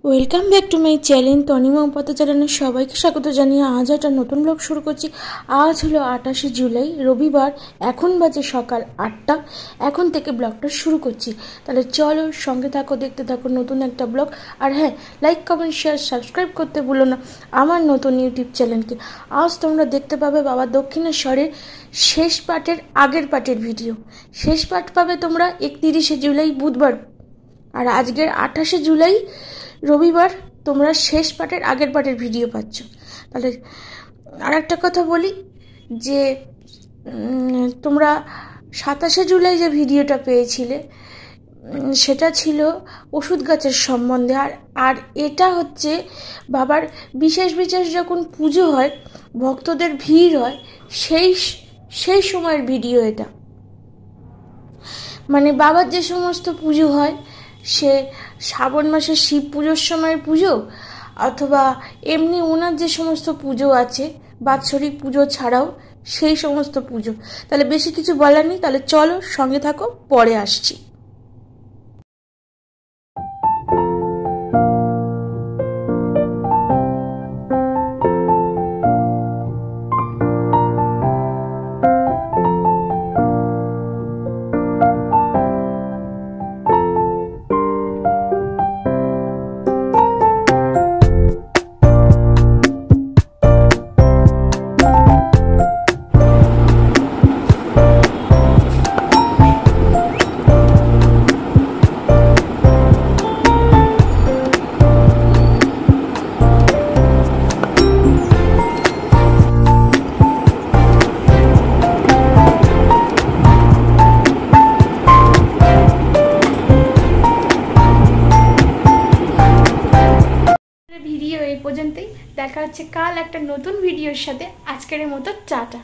Welcome back to my channel Tanima পথচারণের সবাইকে স্বাগত জানিয়ে আজ একটা নতুন ব্লগ শুরু করছি। আজ হলো 28শে জুলাই, রবিবার। এখন বাজে সকাল 8টা। এখন থেকে ব্লগটা শুরু করছি। তাহলে চলো সঙ্গে থাকো, দেখতে থাকো নতুন একটা ব্লগ। আর হ্যাঁ, লাইক কমেন্ট শেয়ার সাবস্ক্রাইব করতে ভুলো না আমার নতুন ইউটিউব চ্যানেলকে। আজ তোমরা দেখতে পাবে বাবা দক্ষিণেশ্বরের শেষ পার্টের আগের পার্টের ভিডিও। শেষ পার্ট পাবে তোমরা 31শে জুলাই বুধবার, আর আজকের 28শে জুলাই রবিবার তোমরা শেষ পার্টের আগের পার্টের ভিডিও পাচ্ছ। তাহলে আর একটা কথা বলি যে তোমরা 27শে জুলাই যে ভিডিওটা পেয়েছিলে সেটা ছিল ওষুধ গাছের সম্বন্ধে। আর এটা হচ্ছে বাবার বিশেষ বিশেষ যখন পুজো হয়, ভক্তদের ভিড় হয়, সেই সময়ের ভিডিও এটা। মানে বাবার যে সমস্ত পুজো হয়, সে শ্রাবণ মাসের শিব পুজোর সময়ের পুজো, অথবা এমনি ওনার যে সমস্ত পুজো আছে বাৎসরিক পুজো ছাড়াও সেই সমস্ত পুজো। তাহলে বেশি কিছু বলার নেই, তাহলে চলো সঙ্গে থাকো, পরে আসছি। ভিডিও এই পর্যন্তই, দেখা হচ্ছে কাল একটা নতুন ভিডিওর সাথে। আজকের মতো টাটা।